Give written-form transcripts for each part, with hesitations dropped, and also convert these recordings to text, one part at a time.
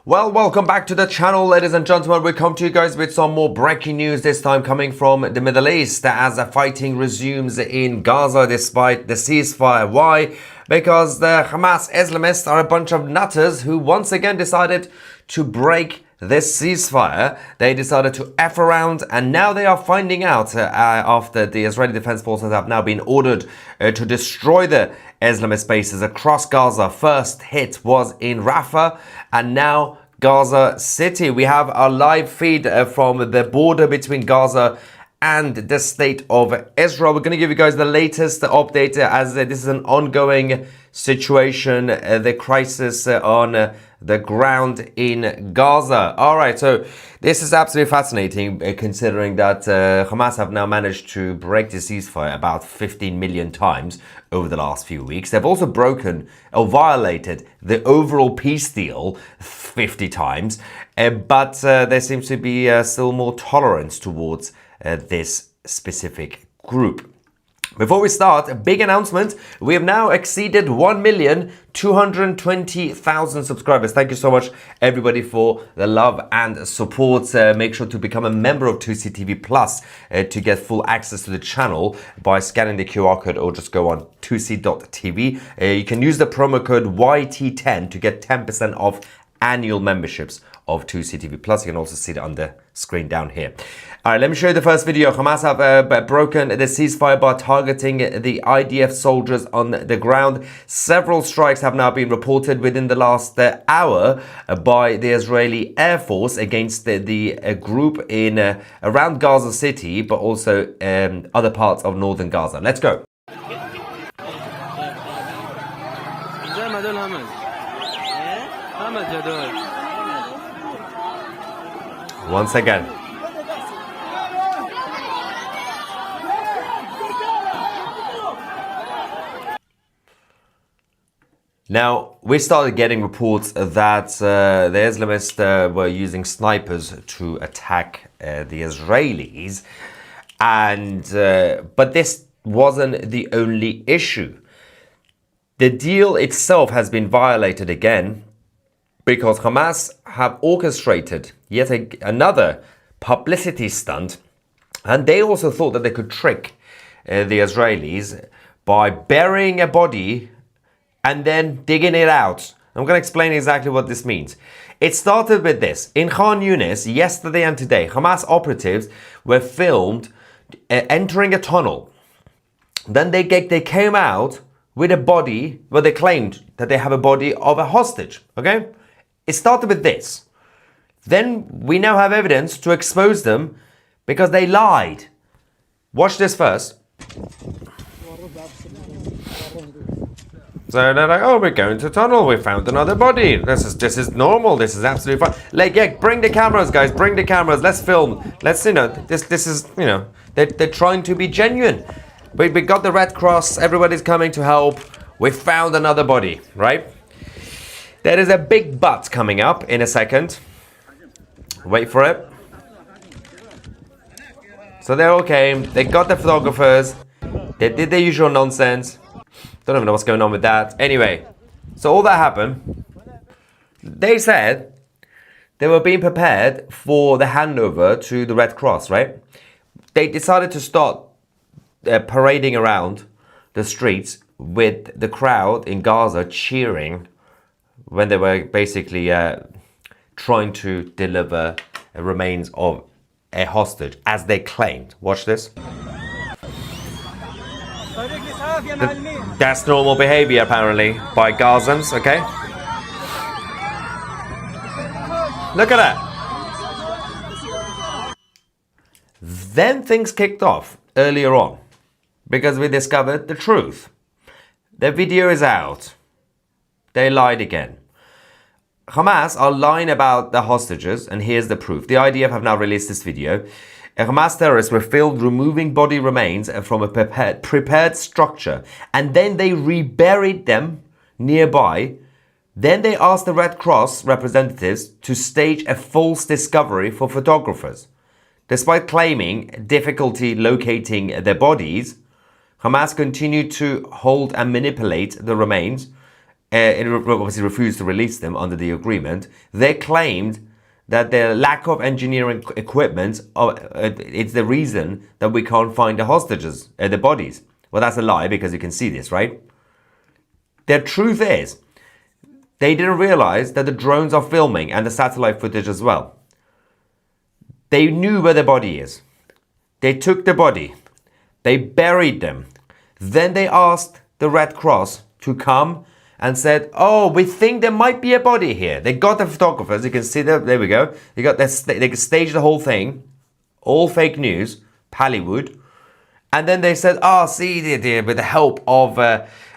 Well, welcome back to the channel, ladies and gentlemen. We come to you guys with some more breaking news, this time coming from the Middle East, as the fighting resumes in Gaza despite the ceasefire. Why? Because the Hamas Islamists are a bunch of nutters who once again decided to break this ceasefire. They decided to F around, and now they are finding out after the Israeli Defense Forces have now been ordered to destroy the Islamist bases across Gaza. First hit was in Rafah, and now Gaza City. We have a live feed from the border between Gaza and the state of Israel. We're going to give you guys the latest update as this is an ongoing situation, the crisis on the ground in Gaza. All right, so this is absolutely fascinating considering that Hamas have now managed to break the ceasefire about 15 million times over the last few weeks. They've also broken or violated the overall peace deal 50 times, but there seems to be still more tolerance towards this specific group. Before we start, a big announcement. We have now exceeded 1,220,000 subscribers. Thank you so much, everybody, for the love and support. Make sure to become a member of 2CTV Plus to get full access to the channel by scanning the QR code or just go on 2c.tv. You can use the promo code YT10 to get 10% off annual memberships of 2CTV Plus. You can also see it on the screen down here. All right, let me show you the first video. Hamas have broken the ceasefire by targeting the IDF soldiers on the ground. Several strikes have now been reported within the last hour by the Israeli Air Force against the group in around Gaza City, but also other parts of northern Gaza. Let's go. Once again. Now, we started getting reports that the Islamists were using snipers to attack the Israelis, and but this wasn't the only issue. The deal itself has been violated again because Hamas have orchestrated yet another publicity stunt, and they also thought that they could trick the Israelis by burying a body and then digging it out. I'm going to explain exactly what this means. It started with this. In Khan Yunis, yesterday and today, Hamas operatives were filmed entering a tunnel. Then they came out with a body, well, they claimed that they have a body of a hostage, okay? It started with this. Then we now have evidence to expose them because they lied. Watch this first. So they're like, oh, we're going to tunnel. We found another body. This is normal. This is absolutely fine. Like, yeah, bring the cameras, guys. Bring the cameras. Let's film. Let's, this is, they're trying to be genuine. We got the Red Cross. Everybody's coming to help. We found another body, right? There is a big but coming up in a second. Wait for it. So they all came. They got the photographers. They did their usual nonsense. Don't even know what's going on with that. Anyway, so all that happened. They said they were being prepared for the handover to the Red Cross, right? They decided to start parading around the streets with the crowd in Gaza cheering when they were basically trying to deliver remains of a hostage, as they claimed. Watch this. That's normal behavior, apparently, by Gazans, okay? Look at that. Then things kicked off earlier on because we discovered the truth. The video is out. They lied again. Hamas are lying about the hostages, and here's the proof. The IDF have now released this video. Hamas terrorists were filmed removing body remains from a prepared structure, and then they reburied them nearby. Then they asked the Red Cross representatives to stage a false discovery for photographers. Despite claiming difficulty locating their bodies, Hamas continued to hold and manipulate the remains, and obviously refused to release them under the agreement. They claimed that their lack of engineering equipment, it's the reason that we can't find the hostages, the bodies. Well, that's a lie, because you can see this, right? The truth is, they didn't realize that the drones are filming and the satellite footage as well. They knew where the body is. They took the body. They buried them. Then they asked the Red Cross to come and said, oh, we think there might be a body here. They got the photographers. You can see that. There we go. They staged the whole thing. All fake news. Pallywood. And then they said, oh, see, with the help of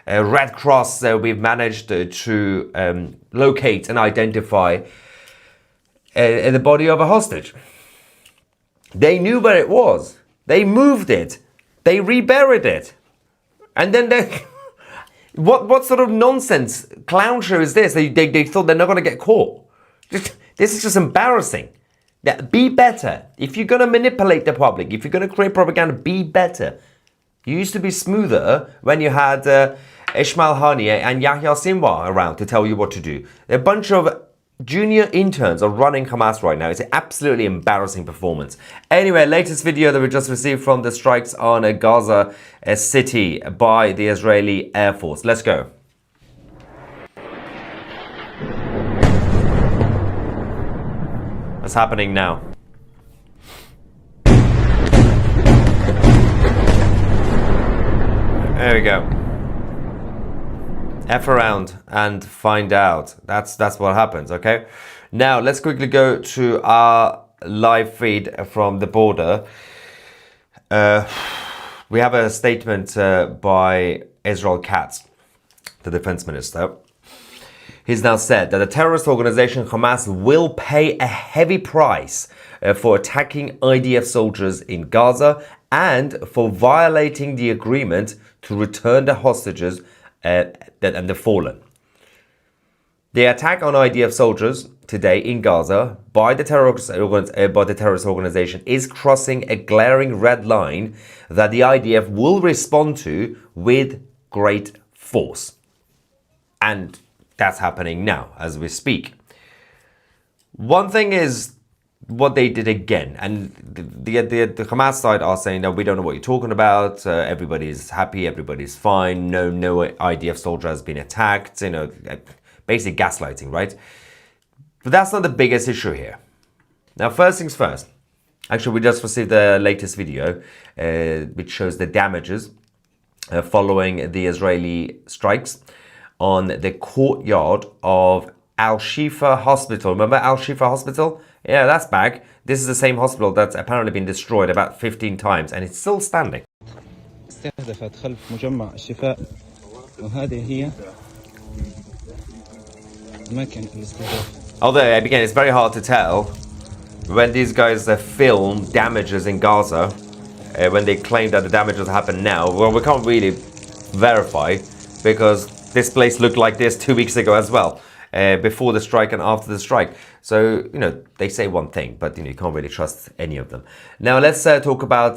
Red Cross, we've managed to locate and identify the body of a hostage. They knew where it was. They moved it. They reburied it. And then they... What sort of nonsense clown show is this? They thought they're not going to get caught. This is just embarrassing. Be better. If you're going to manipulate the public, if you're going to create propaganda, be better. You used to be smoother when you had Ismail Haniyeh and Yahya Sinwar around to tell you what to do. A bunch of junior interns are running Hamas right now. It's an absolutely embarrassing performance. Anyway, latest video that we just received from the strikes on Gaza city by the Israeli Air Force. Let's go. What's happening now? There we go. F around and find out. That's what happens, okay? Now, let's quickly go to our live feed from the border. We have a statement by Israel Katz, the defense minister. He's now said that the terrorist organization Hamas will pay a heavy price for attacking IDF soldiers in Gaza and for violating the agreement to return the hostages and the fallen. The attack on IDF soldiers today in Gaza by the terrorist organization is crossing a glaring red line that the IDF will respond to with great force. And that's happening now as we speak. One thing is what they did again, and the Hamas side are saying that we don't know what you're talking about, everybody's happy, everybody's fine, no IDF soldier has been attacked, basic gaslighting, right? But that's not the biggest issue here. Now, first things first, actually we just received the latest video which shows the damages following the Israeli strikes on the courtyard of Al-Shifa Hospital. Remember Al-Shifa Hospital? Yeah, that's back. This is the same hospital that's apparently been destroyed about 15 times and it's still standing. استهدفت خلف مجمع الشفاء وهذه هي أماكن الاستهداف. Although, again, it's very hard to tell when these guys film damages in Gaza, when they claim that the damages happen now. Well, we can't really verify because this place looked like this 2 weeks ago as well. Before the strike and after the strike. So, they say one thing, but, you can't really trust any of them. Now, let's talk about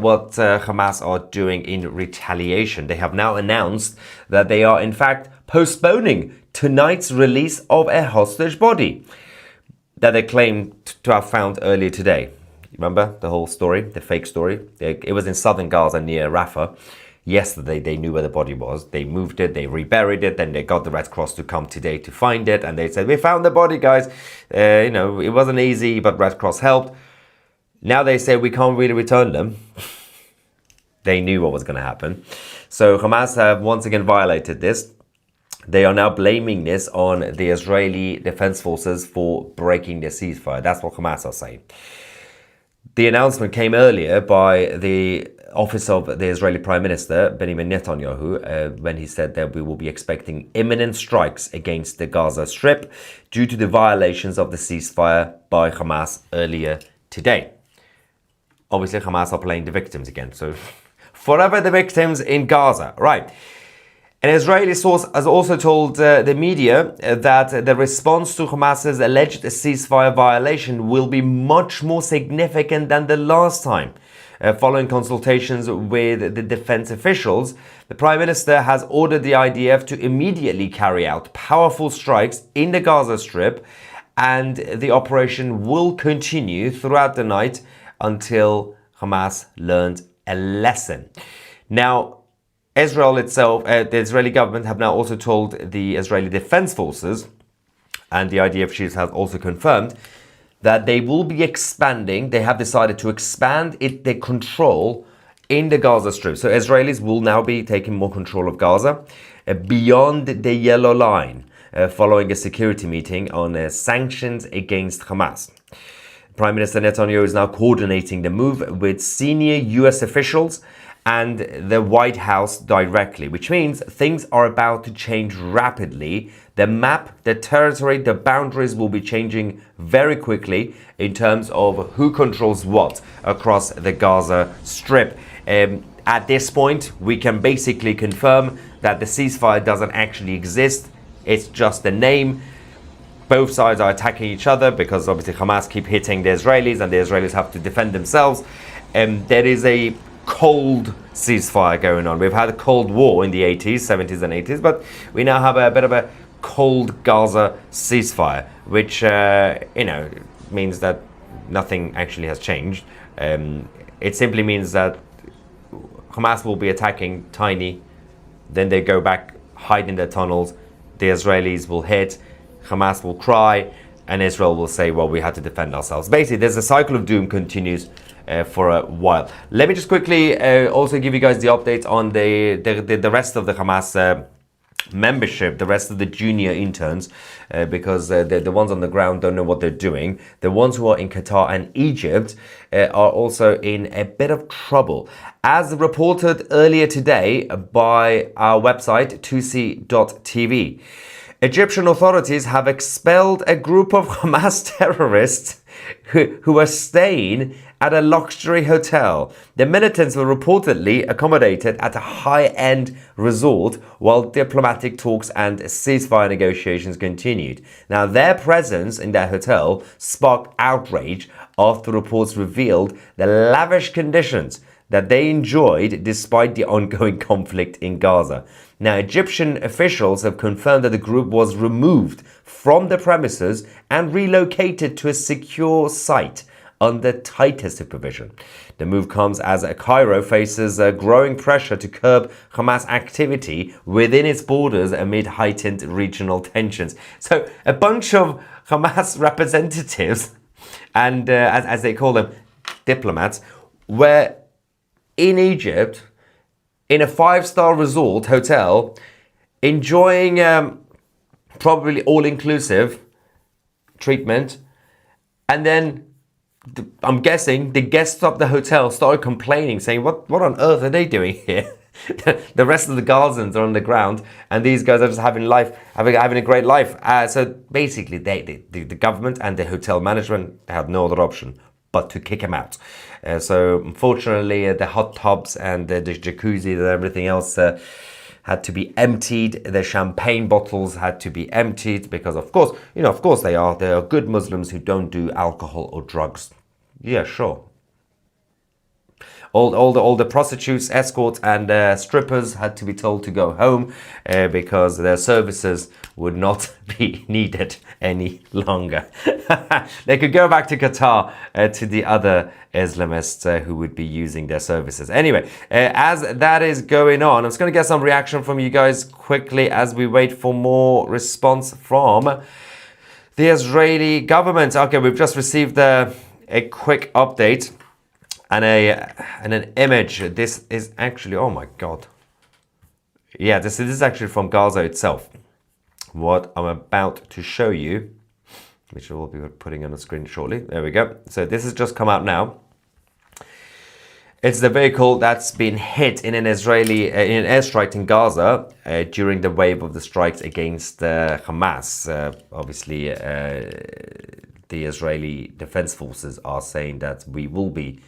what Hamas are doing in retaliation. They have now announced that they are, in fact, postponing tonight's release of a hostage body that they claim to have found earlier today. Remember the whole story, the fake story? It was in southern Gaza near Rafah. Yesterday, they knew where the body was. They moved it, they reburied it, then they got the Red Cross to come today to find it. And they said, we found the body, guys. It wasn't easy, but Red Cross helped. Now they say we can't really return them. They knew what was going to happen. So Hamas have once again violated this. They are now blaming this on the Israeli Defense Forces for breaking the ceasefire. That's what Hamas are saying. The announcement came earlier by the office of the Israeli Prime Minister, Benjamin Netanyahu, when he said that we will be expecting imminent strikes against the Gaza Strip due to the violations of the ceasefire by Hamas earlier today. Obviously, Hamas are playing the victims again, so forever the victims in Gaza. Right. An Israeli source has also told the media that the response to Hamas's alleged ceasefire violation will be much more significant than the last time. Following consultations with the defense officials, the Prime Minister has ordered the IDF to immediately carry out powerful strikes in the Gaza Strip, and the operation will continue throughout the night until Hamas learned a lesson. Now, Israel itself, the Israeli government have now also told the Israeli Defense Forces, and the IDF chiefs have also confirmed, that they will be expanding. They have decided to expand their control in the Gaza Strip. So Israelis will now be taking more control of Gaza beyond the yellow line, following a security meeting on sanctions against Hamas. Prime Minister Netanyahu is now coordinating the move with senior US officials and the White House directly, which means things are about to change rapidly. The map, the territory, the boundaries will be changing very quickly in terms of who controls what across the Gaza Strip. At this point, we can basically confirm that the ceasefire doesn't actually exist. It's just a name. Both sides are attacking each other because obviously Hamas keep hitting the Israelis and the Israelis have to defend themselves. There is a cold ceasefire going on. We've had a cold war in the 80s, 70s and 80s, but we now have a bit of a cold Gaza ceasefire, which, means that nothing actually has changed. It simply means that Hamas will be attacking tiny, then they go back, hide in their tunnels, the Israelis will hit, Hamas will cry, and Israel will say, well, we had to defend ourselves. Basically, there's a cycle of doom continues for a while. Let me just quickly also give you guys the updates on the rest of the Hamas membership, the rest of the junior interns, because the ones on the ground don't know what they're doing. The ones who are in Qatar and Egypt are also in a bit of trouble. As reported earlier today by our website, 2c.tv, Egyptian authorities have expelled a group of Hamas terrorists who are staying at a luxury hotel. The militants were reportedly accommodated at a high-end resort while diplomatic talks and ceasefire negotiations continued. Now, their presence in their hotel sparked outrage after reports revealed the lavish conditions that they enjoyed despite the ongoing conflict in Gaza. Now, Egyptian officials have confirmed that the group was removed from the premises and relocated to a secure site under tighter supervision. The move comes as Cairo faces growing pressure to curb Hamas activity within its borders amid heightened regional tensions. So a bunch of Hamas representatives and, as they call them, diplomats, were in Egypt in a 5-star resort hotel enjoying probably all-inclusive treatment, and then I'm guessing the guests of the hotel started complaining, saying, what on earth are they doing here? The rest of the Gazans are on the ground, and these guys are just having a great life. So basically, the government and the hotel management had no other option but to kick him out. So unfortunately, the hot tubs and the jacuzzi and everything else had to be emptied. The champagne bottles had to be emptied because, of course, they are good Muslims who don't do alcohol or drugs. Yeah, sure. All the prostitutes, escorts, and strippers had to be told to go home because their services would not be needed any longer. They could go back to Qatar to the other Islamists who would be using their services. Anyway, as that is going on, I'm just going to get some reaction from you guys quickly as we wait for more response from the Israeli government. Okay, we've just received a quick update. And an image. This is actually, oh my God. Yeah, this is actually from Gaza itself. What I'm about to show you, which I will be putting on the screen shortly. There we go. So this has just come out now. It's the vehicle that's been hit in an airstrike in Gaza during the wave of the strikes against Hamas. Obviously, the Israeli Defense Forces are saying that we will be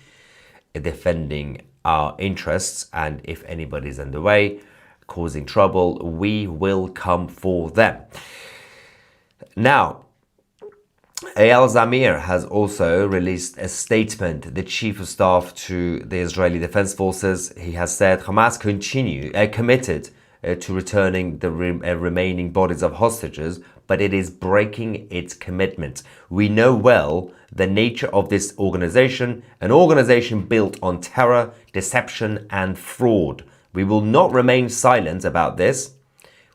defending our interests, and if anybody's in the way causing trouble, we will come for them. Now, Eyal Zamir has also released a statement. The chief of staff to the Israeli Defense Forces, he has said Hamas committed to returning the remaining bodies of hostages, but it is breaking its commitment. We know well the nature of this organization, an organization built on terror, deception, and fraud. We will not remain silent about this.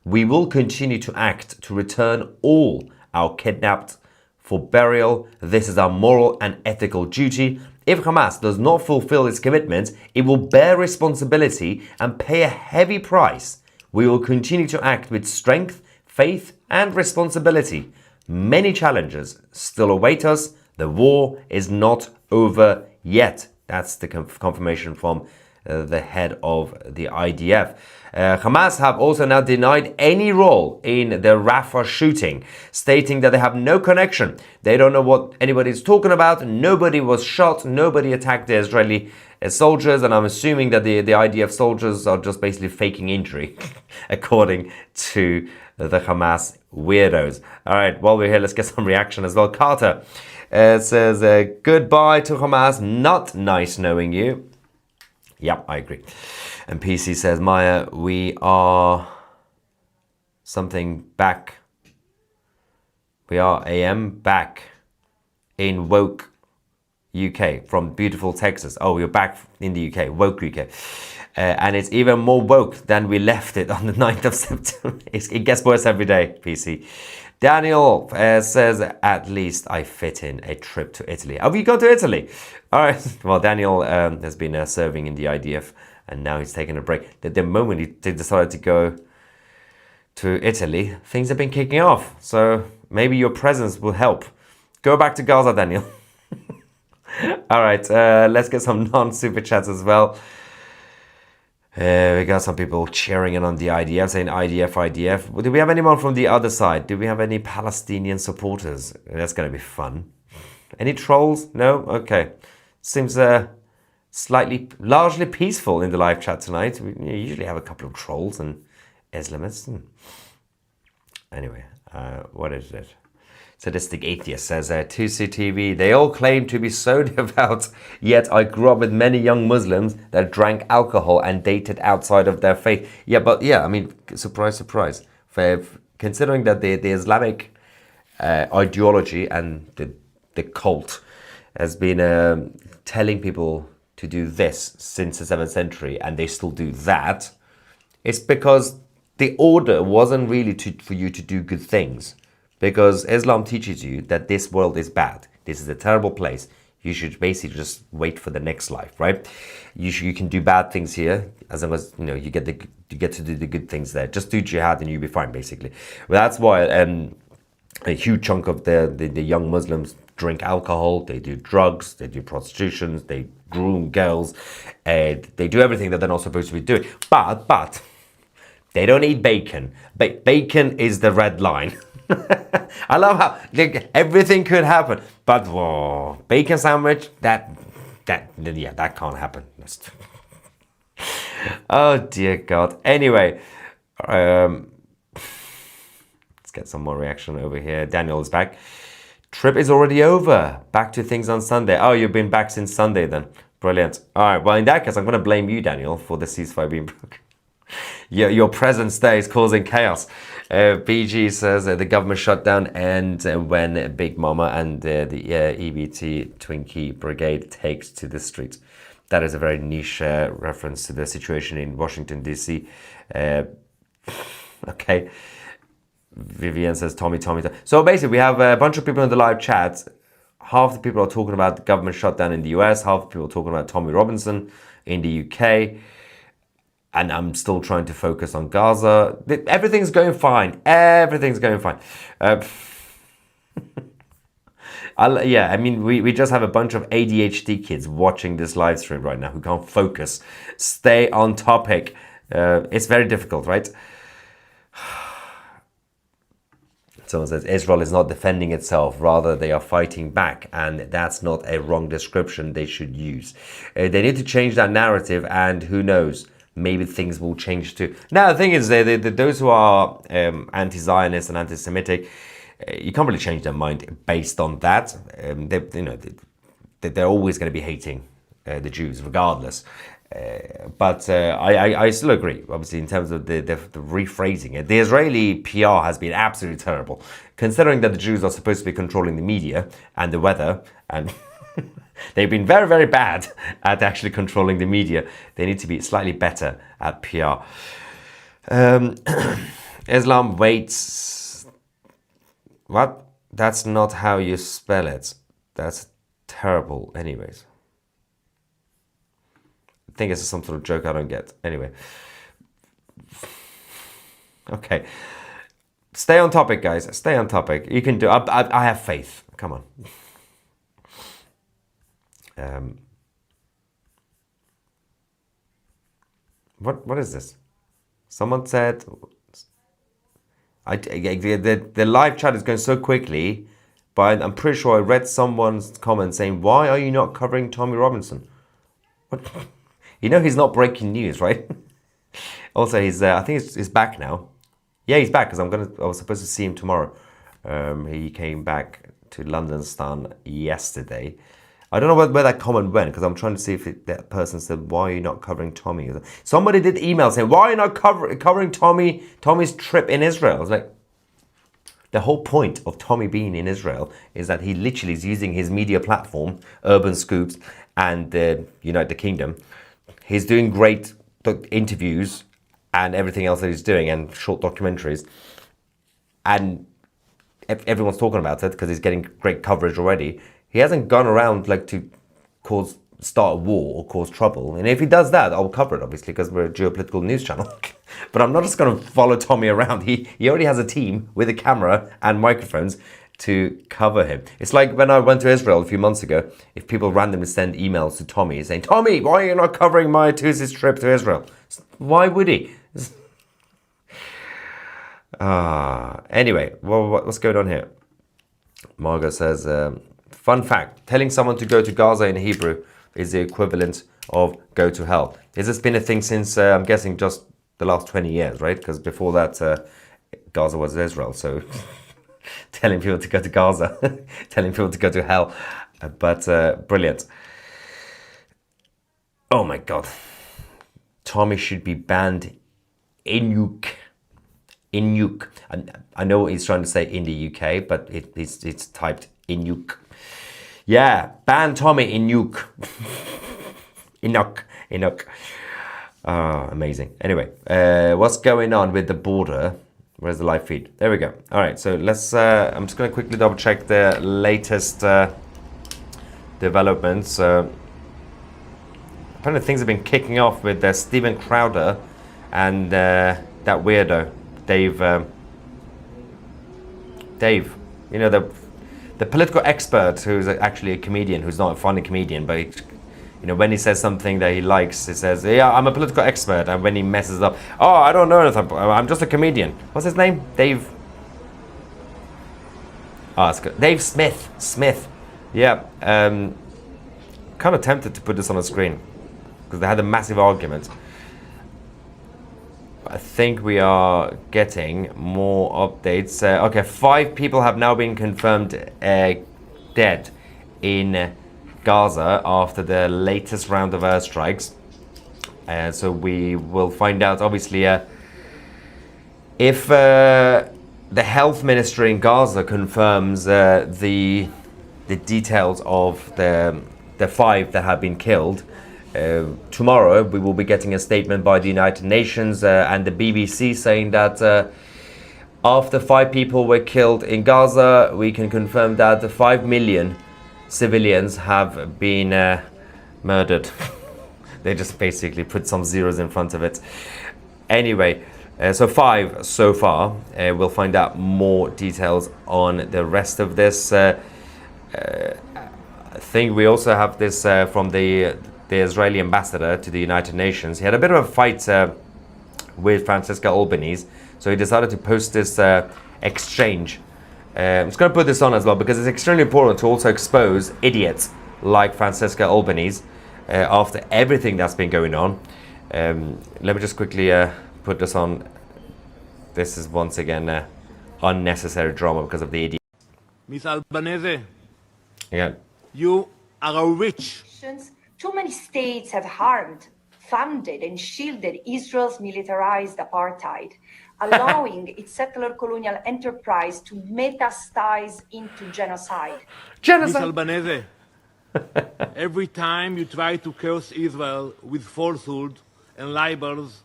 We will continue to act to return all our kidnapped for burial. This is our moral and ethical duty. If Hamas does not fulfill its commitment, it will bear responsibility and pay a heavy price. We will continue to act with strength, faith, and responsibility. Many challenges still await us. The war is not over yet. That's the confirmation from the head of the IDF. Hamas have also now denied any role in the Rafah shooting, stating that they have no connection. They don't know what anybody's talking about. Nobody was shot. Nobody attacked the Israeli soldiers. And I'm assuming that the IDF soldiers are just basically faking injury, according to the Hamas weirdos. All right, while we're here, let's get some reaction as well. Carter says, goodbye to Hamas. Not nice knowing you. Yep, I agree. And PC says, Maya, we are something back. We are AM back in woke UK from beautiful Texas. Oh, we're back in the UK, woke UK. And it's even more woke than we left it on the 9th of September. It gets worse every day, PC. Daniel says, at least I fit in a trip to Italy. Have you gone to Italy? All right. Well, Daniel has been serving in the IDF, and now he's taking a break. The moment he decided to go to Italy, things have been kicking off. So maybe your presence will help. Go back to Gaza, Daniel. All right. Let's get some non-super chats as well. We got some people cheering in on the IDF, saying IDF, IDF. Do we have anyone from the other side? Do we have any Palestinian supporters? That's going to be fun. Any trolls? No? Okay. Seems largely peaceful in the live chat tonight. We usually have a couple of trolls and Islamists. Anyway, what is it? Sadistic Atheist says, 2CTV, they all claim to be so devout, yet I grew up with many young Muslims that drank alcohol and dated outside of their faith. Yeah, but yeah, I mean, surprise, surprise. Considering that the Islamic ideology and the cult has been telling people to do this since the 7th century, and they still do that, it's because the order wasn't really for you to do good things. Because Islam teaches you that this world is bad. This is a terrible place. You should basically just wait for the next life, right? You can do bad things here as long as you get to do the good things there. Just do jihad and you'll be fine, basically. Well, that's why a huge chunk of the young Muslims drink alcohol. They do drugs. They do prostitution. They groom girls. They do everything that they're not supposed to be doing. But they don't eat bacon. Bacon is the red line. I love how everything could happen, but whoa, bacon sandwich, that can't happen. Oh dear God. Anyway, let's get some more reaction over here. Daniel is back. Trip is already over. Back to things on Sunday. Oh, you've been back since Sunday then. Brilliant. All right. Well, in that case, I'm going to blame you, Daniel, for the ceasefire being broken. Your presence there is causing chaos. BG says the government shutdown ends when Big Mama and the EBT Twinkie Brigade takes to the streets. That is a very niche reference to the situation in Washington, D.C. Okay. Vivian says Tommy. So basically, we have a bunch of people in the live chat. Half the people are talking about the government shutdown in the US. Half the people are talking about Tommy Robinson in the UK. And I'm still trying to focus on Gaza. Everything's going fine. Everything's going fine. I mean, we just have a bunch of ADHD kids watching this live stream right now who can't focus, stay on topic. It's very difficult, right? Someone says Israel is not defending itself, rather they are fighting back, and that's not a wrong description they should use. They need to change that narrative, and who knows, maybe things will change too. Now, the thing is, those who are anti-Zionist and anti-Semitic, You can't really change their mind based on that. They're always going to be hating the Jews regardless. But I still agree, obviously, in terms of the rephrasing it. The Israeli PR has been absolutely terrible, considering that the Jews are supposed to be controlling the media and the weather, and they've been very, very bad at actually controlling the media. They need to be slightly better at PR. Islam waits. What? That's not how you spell it. That's terrible. Anyways. I think it's some sort of joke I don't get. Anyway. Okay. Stay on topic, guys. Stay on topic. You can do. I have faith. Come on. What is this? Someone said. The live chat is going so quickly, but I'm pretty sure I read someone's comment saying, "Why are you not covering Tommy Robinson?" What? You know he's not breaking news, right? Also, I think he's back now. Yeah, he's back because I was supposed to see him tomorrow. He came back to London Stan yesterday. I don't know where that comment went because I'm trying to see if that person said, "Why are you not covering Tommy?" Somebody did email saying, "Why are you not covering Tommy's trip in Israel?" I was like, the whole point of Tommy being in Israel is that he literally is using his media platform, Urban Scoops and United Kingdom. He's doing great interviews and everything else that he's doing, and short documentaries, and everyone's talking about it because he's getting great coverage already. He hasn't gone around like to start a war or cause trouble. And if he does that, I'll cover it, obviously, because we're a geopolitical news channel. But I'm not just going to follow Tommy around. He already has a team with a camera and microphones to cover him. It's like when I went to Israel a few months ago, if people randomly send emails to Tommy saying, "Tommy, why are you not covering my Tuesday's trip to Israel?" Why would he? Anyway, what's going on here? Margot says, fun fact, telling someone to go to Gaza in Hebrew is the equivalent of go to hell. Has this been a thing since, I'm guessing, just the last 20 years, right? Because before that, Gaza was Israel. So telling people to go to Gaza, telling people to go to hell. But brilliant. Oh my God. Tommy should be banned in UK. In UK. I know what he's trying to say in the UK, but it's typed in UK. Yeah, ban Tommy in UK. Inuk. Amazing. Anyway, what's going on with the border? Where's the live feed? There we go. All right, so let's. I'm just going to quickly double check the latest developments. Apparently, things have been kicking off with Steven Crowder and that weirdo, Dave. Dave, you know, the political expert who's actually a comedian, who's not a funny comedian, but he, when he says something that he likes, he says, "Yeah, I'm a political expert," and when he messes up, "Oh, I don't know anything. I'm just a comedian." What's his name? Dave. Oh, it's good. Dave Smith. Yeah. Kind of tempted to put this on a screen because they had a massive argument. I think we are getting more updates. Okay, 5 people have now been confirmed dead in Gaza after the latest round of airstrikes. So we will find out, obviously, if the health ministry in Gaza confirms the details of the 5 that have been killed. Tomorrow we will be getting a statement by the United Nations and the BBC saying that after 5 people were killed in Gaza, we can confirm that 5 million civilians have been murdered. They just basically put some zeros in front of it. Anyway, so 5 so far. We'll find out more details on the rest of this. I think we also have this from the Israeli ambassador to the United Nations. He had a bit of a fight with Francesca Albanese, so he decided to post this exchange. I'm just going to put this on as well because it's extremely important to also expose idiots like Francesca Albanese after everything that's been going on. Let me just quickly put this on. This is once again unnecessary drama because of the idiot. Miss Albanese, Yeah. you are a witch. Too many states have harmed, funded, and shielded Israel's militarized apartheid, allowing its settler colonial enterprise to metastasize into genocide. Miss Genocide. Albanese, every time you try to curse Israel with falsehood and libels,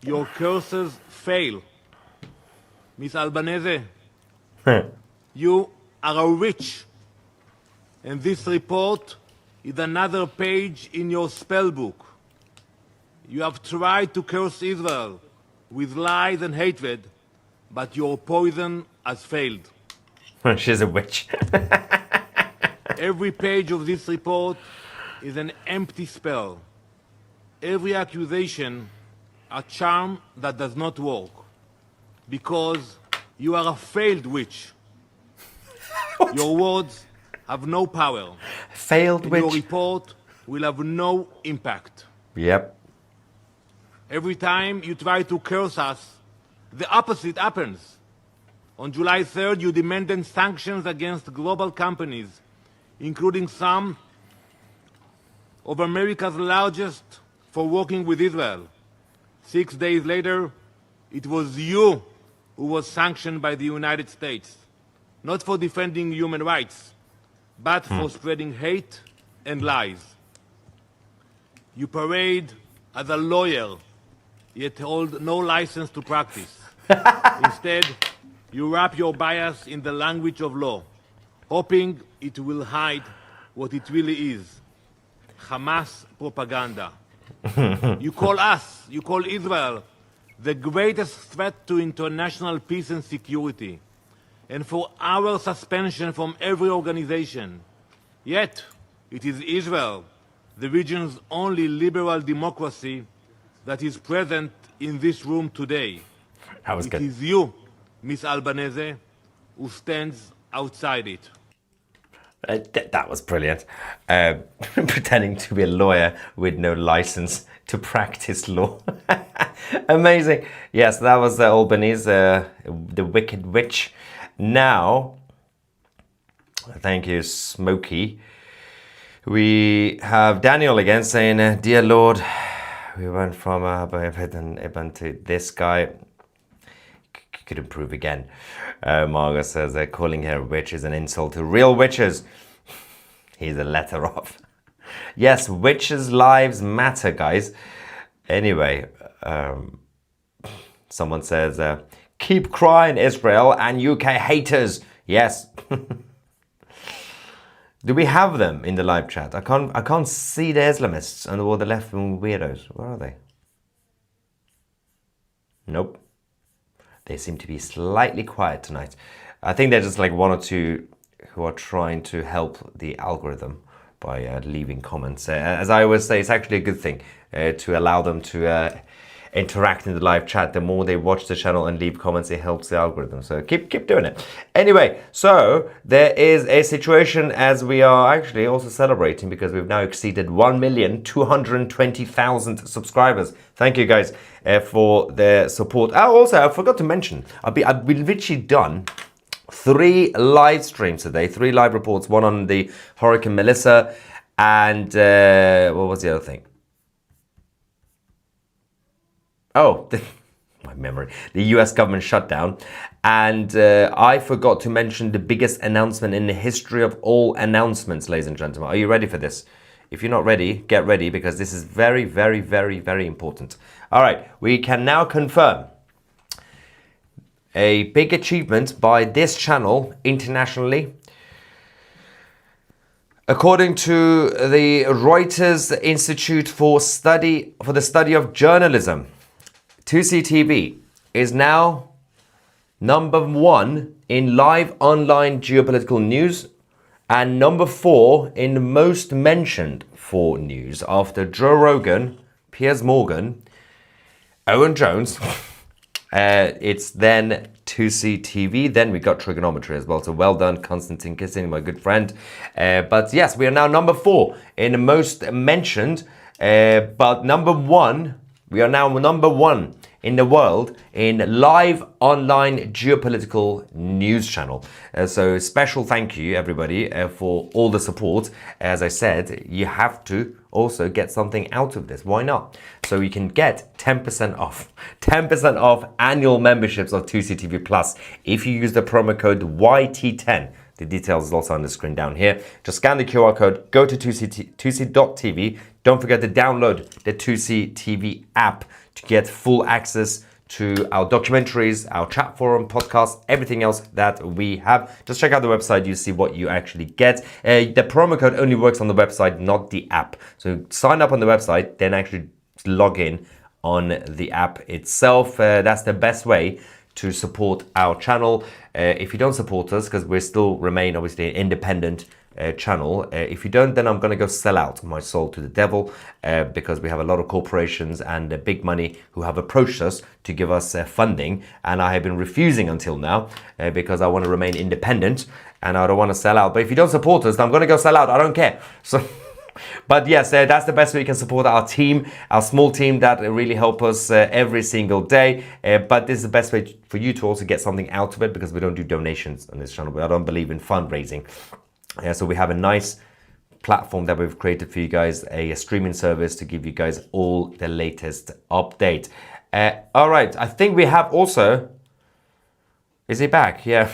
your curses fail. Miss Albanese, you are a witch. And this report is another page in your spell book. You have tried to curse Israel with lies and hatred, but your poison has failed. She's a witch. Every page of this report is an empty spell. Every accusation, a charm that does not work. Because you are a failed witch. Your words have no power. Failed And your witch. report will have no impact. Yep. Every time you try to curse us, the opposite happens. On July 3rd, you demanded sanctions against global companies, including some of America's largest, for working with Israel. 6 days later, it was you who was sanctioned by the United States, not for defending human rights, but for spreading hate and lies. You parade as a lawyer, yet hold no license to practice. Instead, you wrap your bias in the language of law, hoping it will hide what it really is: Hamas propaganda. You call us, you call Israel, the greatest threat to international peace and security, and for our suspension from every organization. Yet, it is Israel, the region's only liberal democracy, that is present in this room today. That was It good. is you, Miss Albanese, who stands outside it. That was brilliant. Pretending to be a lawyer with no license to practice law. Amazing. Yes, that was Albanese, the Wicked Witch. Now, thank you, Smokey. We have Daniel again saying, "Dear Lord, we went from Ibn to this guy. Could improve again." Margaret says they're calling her a witch is an insult to real witches. He's a letter off. Yes, witches' lives matter, guys. Anyway, someone says, keep crying, Israel and UK haters. Yes. Do we have them in the live chat? I can't see the Islamists and all the left-wing weirdos. Where are they? Nope. They seem to be slightly quiet tonight. I think they're just like one or two who are trying to help the algorithm by leaving comments. As I always say, it's actually a good thing to allow them to interact in the live chat. The more they watch the channel and leave comments, it helps the algorithm. So keep doing it. Anyway, so there is a situation as we are actually also celebrating because we've now exceeded 1,220,000 subscribers. Thank you guys for their support. Also, I forgot to mention, I've been literally done 3 live streams today, 3 live reports, one on the Hurricane Melissa and what was the other thing? Oh, my memory. The US government shutdown. And I forgot to mention the biggest announcement in the history of all announcements, ladies and gentlemen. Are you ready for this? If you're not ready, get ready because this is very, very, very, very important. All right, we can now confirm a big achievement by this channel internationally. According to the Reuters Institute for the Study of Journalism, 2CTV is now #1 in live online geopolitical news and #4 in most mentioned for news after Joe Rogan, Piers Morgan, Owen Jones. It's then 2CTV. Then we got trigonometry as well. So well done, Konstantin Kissing, my good friend. But yes, we are now #4 in most mentioned. But #1, we are now #1 in the world in live online geopolitical news channel. So special thank you everybody for all the support. As I said, you have to also get something out of this. Why not? So you can get 10% off. 10% off annual memberships of 2CTV Plus if you use the promo code YT10. The details is also on the screen down here. Just scan the QR code, go to 2C.tv. Don't forget to download the 2C TV app to get full access to our documentaries, our chat forum, podcasts, everything else that we have. Just check out the website, you see what you actually get. The promo code only works on the website, not the app. So sign up on the website, then actually log in on the app itself. That's the best way to support our channel. If you don't support us, because we still remain obviously an independent channel, if you don't, then I'm going to go sell out my soul to the devil, because we have a lot of corporations and big money who have approached us to give us funding, and I have been refusing until now because I want to remain independent and I don't want to sell out. But if you don't support us, then I'm going to go sell out. I don't care. So but yes, that's the best way you can support our team, our small team that really help us every single day. But this is the best way for you to also get something out of it, because we don't do donations on this channel. I don't believe in fundraising. So we have a nice platform that we've created for you guys, a streaming service to give you guys all the latest update. All right, I think we have also, is he back? Yeah.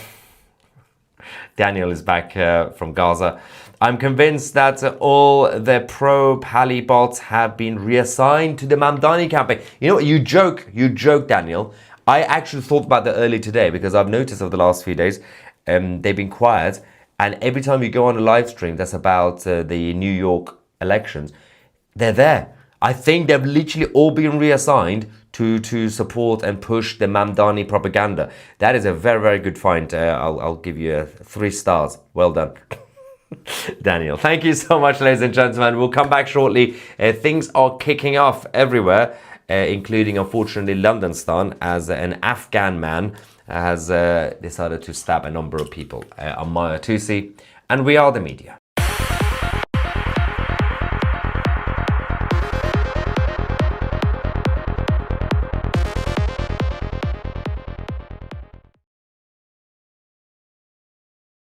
Daniel is back from Gaza. I'm convinced that all the pro-Pali bots have been reassigned to the Mamdani campaign. You know what, you joke, Daniel. I actually thought about that earlier today, because I've noticed over the last few days, they've been quiet. And every time you go on a live stream that's about the New York elections, they're there. I think they've literally all been reassigned to support and push the Mamdani propaganda. That is a very, very good find. I'll give you 3 stars. Well done. Daniel, thank you so much, ladies and gentlemen. We'll come back shortly. Things are kicking off everywhere, including, unfortunately, London Stan, as an Afghan man has decided to stab a number of people. I'm Maya Tusi, and we are the media.